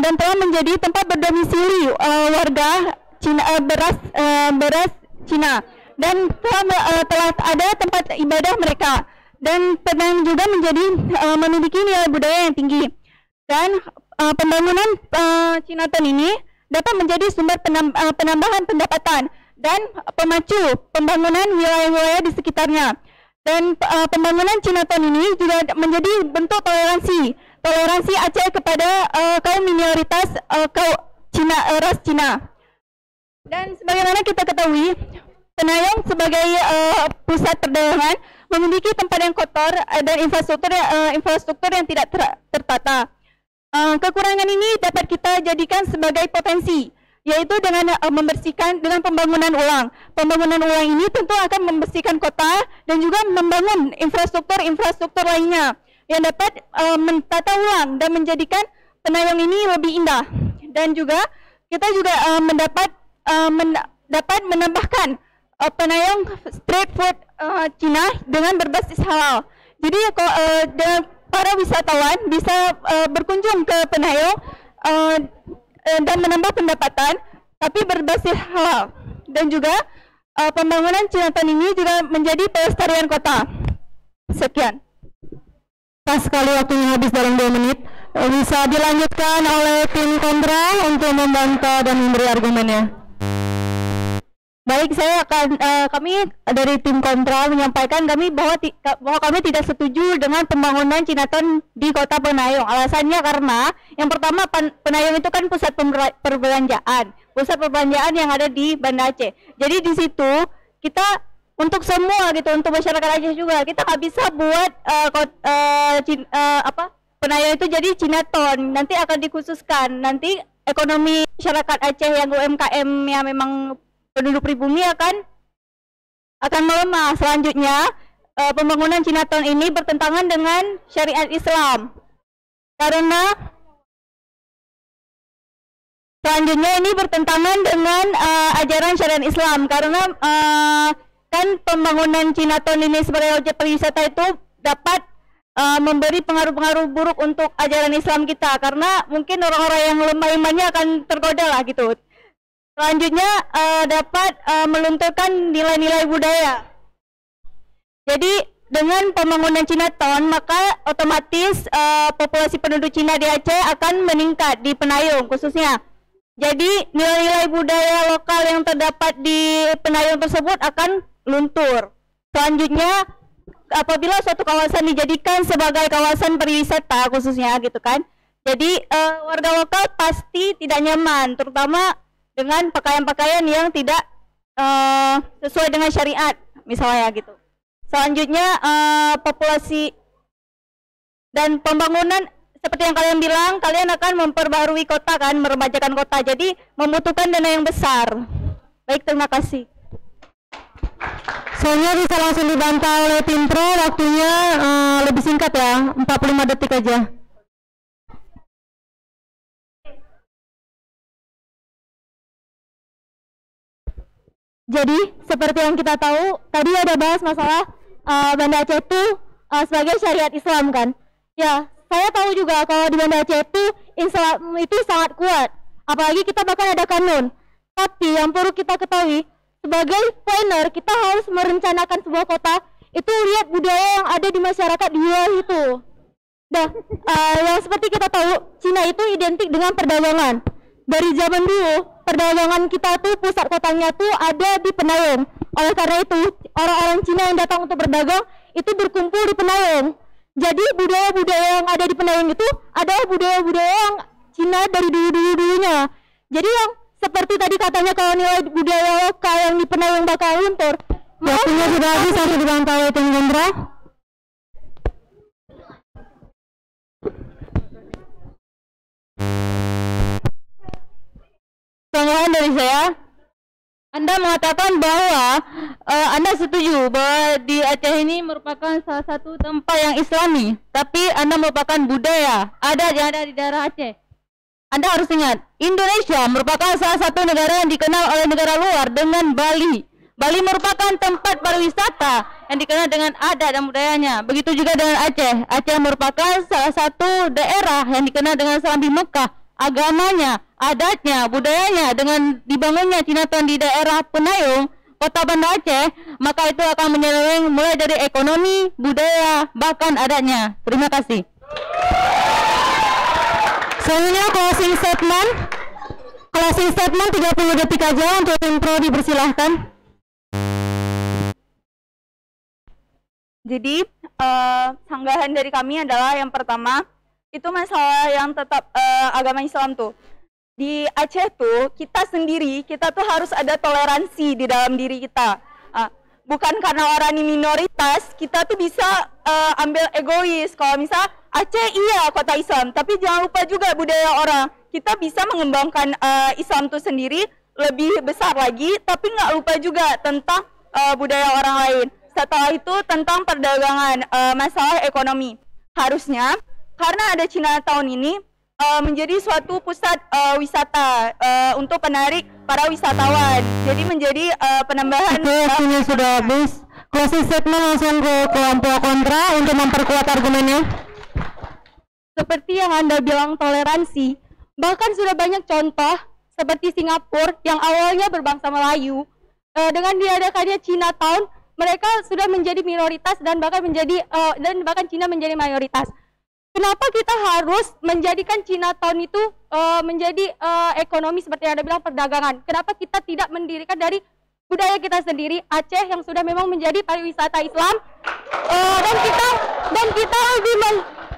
dan telah menjadi tempat berdomisili warga Cina, beras Cina, dan telah ada tempat ibadah mereka, dan juga menjadi memiliki nilai budaya yang tinggi. Dan pembangunan Cinaton ini dapat menjadi sumber penambahan pendapatan dan pemacu pembangunan wilayah-wilayah di sekitarnya. Dan pembangunan Cinaton ini juga menjadi bentuk toleransi Aceh kepada kaum minoritas ras Cina. Dan sebagaimana kita ketahui, Penayong sebagai pusat perdagangan memiliki tempat yang kotor dan infrastruktur yang tidak tertata. Kekurangan ini dapat kita jadikan sebagai potensi, yaitu dengan membersihkan dengan pembangunan ulang. Pembangunan ulang ini tentu akan membersihkan kota dan juga membangun infrastruktur lainnya yang dapat mentata ulang dan menjadikan Penayong ini lebih indah. Dan juga kita juga dapat menambahkan Penayong street food Cina dengan berbasis halal. Jadi dengan para wisatawan bisa berkunjung ke Penayong dan menambah pendapatan, tapi berbasis halal. Dan juga pembangunan Cinaton ini juga menjadi pelestarian kota. Sekian. Pas sekali waktunya habis dalam 2 menit. Bisa dilanjutkan oleh tim kontra untuk membantah dan memberi argumennya. Baik, kami dari tim kontra menyampaikan bahwa kami tidak setuju dengan pembangunan Cinaton di Kota Penayong. Alasannya karena yang pertama, Penayong itu kan pusat perbelanjaan yang ada di Banda Aceh. Jadi di situ kita untuk semua gitu, untuk masyarakat Aceh juga, kita nggak bisa buat Penayong itu jadi Cinaton. Nanti akan dikhususkan, nanti ekonomi masyarakat Aceh yang UMKM yang memang penduduk pribumi akan melemah. Selanjutnya, pembangunan Cinaton ini bertentangan dengan syariat Islam. Karena selanjutnya ini bertentangan dengan ajaran syariat Islam. Karena kan pembangunan Cinaton ini sebagai objek pariwisata itu dapat memberi pengaruh-pengaruh buruk untuk ajaran Islam kita. Karena mungkin orang-orang yang lemah imannya akan tergoda lah gitu. Selanjutnya dapat melunturkan nilai-nilai budaya. Jadi dengan pembangunan Cinaton, maka otomatis populasi penduduk Cina di Aceh akan meningkat di Penayong khususnya. Jadi nilai-nilai budaya lokal yang terdapat di Penayong tersebut akan luntur. Selanjutnya, apabila suatu kawasan dijadikan sebagai kawasan pariwisata khususnya gitu kan, jadi warga lokal pasti tidak nyaman, terutama dengan pakaian-pakaian yang tidak sesuai dengan syariat misalnya gitu. Selanjutnya populasi dan pembangunan seperti yang kalian bilang, kalian akan memperbarui kota kan, meremajakan kota, jadi membutuhkan dana yang besar. Baik, terima kasih. Soalnya bisa langsung dibantah oleh tim pro, waktunya lebih singkat ya, 45 detik aja. Jadi seperti yang kita tahu, tadi ada bahas masalah Banda Aceh itu sebagai syariat Islam kan. Ya, saya tahu juga kalau di Banda Aceh itu Islam itu sangat kuat. Apalagi kita bahkan ada kanun. Tapi yang perlu kita ketahui, sebagai planner kita harus merencanakan sebuah kota itu lihat budaya yang ada di masyarakat di wilayah itu. Nah, yang seperti kita tahu, Cina itu identik dengan perdagangan. Dari zaman dulu, perdagangan kita tuh pusat kotanya tuh ada di Penayong. Oleh karena itu, orang-orang Cina yang datang untuk berdagang itu berkumpul di Penayong. Jadi budaya-budaya yang ada di Penayong itu adalah budaya-budaya yang Cina dari dulu-dulunya. Jadi yang seperti tadi katanya kalau nilai budaya lokal yang di Penayong bakal luntur. Waktunya sudah habis, harus dibantah oleh tim Gendra. Tanggapan dari saya, Anda mengatakan bahwa Anda setuju bahwa di Aceh ini merupakan salah satu tempat yang Islami, tapi Anda merupakan budaya adat yang ada di daerah Aceh. Anda harus ingat, Indonesia merupakan salah satu negara yang dikenal oleh negara luar dengan Bali. Bali merupakan tempat pariwisata yang dikenal dengan adat dan budayanya. Begitu juga dengan Aceh. Aceh merupakan salah satu daerah yang dikenal dengan Serambi Mekah. agamanya, adatnya, budayanya dengan dibangunnya Chinatown di daerah Penayung, Kota Banda Aceh, maka itu akan menyeluruh mulai dari ekonomi, budaya, bahkan adatnya. Terima kasih. Selanjutnya closing statement. Closing statement 30 detik aja untuk tim pro, dipersilahkan. Jadi sanggahan dari kami adalah yang pertama itu masalah yang tetap agama Islam tuh di Aceh tuh kita sendiri kita tuh harus ada toleransi di dalam diri kita. Bukan karena orang ini minoritas kita tuh bisa ambil egois. Kalau misal Aceh iya kota Islam, tapi jangan lupa juga budaya orang. Kita bisa mengembangkan Islam tuh sendiri lebih besar lagi, tapi nggak lupa juga tentang budaya orang lain. Setelah itu tentang perdagangan, masalah ekonomi. Harusnya karena ada Chinatown ini menjadi suatu pusat wisata untuk menarik para wisatawan. Jadi menjadi penambahan. Waktunya sudah habis. Closing statement langsung ke kelompok kontra untuk memperkuat argumennya. Seperti yang Anda bilang toleransi, bahkan sudah banyak contoh seperti Singapura yang awalnya berbangsa Melayu, dengan diadakannya Chinatown, mereka sudah menjadi minoritas dan bahkan Cina menjadi mayoritas. Kenapa kita harus menjadikan Chinatown itu menjadi ekonomi seperti yang Anda bilang perdagangan? Kenapa kita tidak mendirikan dari budaya kita sendiri Aceh yang sudah memang menjadi pariwisata Islam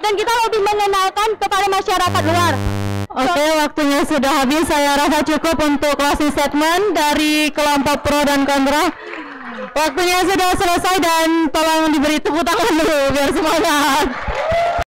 dan kita lebih mengenalkan kepada masyarakat luar. Oke, waktunya sudah habis. Saya rasa cukup untuk closing statement dari kelompok pro dan kontra. Waktunya sudah selesai dan tolong diberi tepuk tangan dulu biar semangat.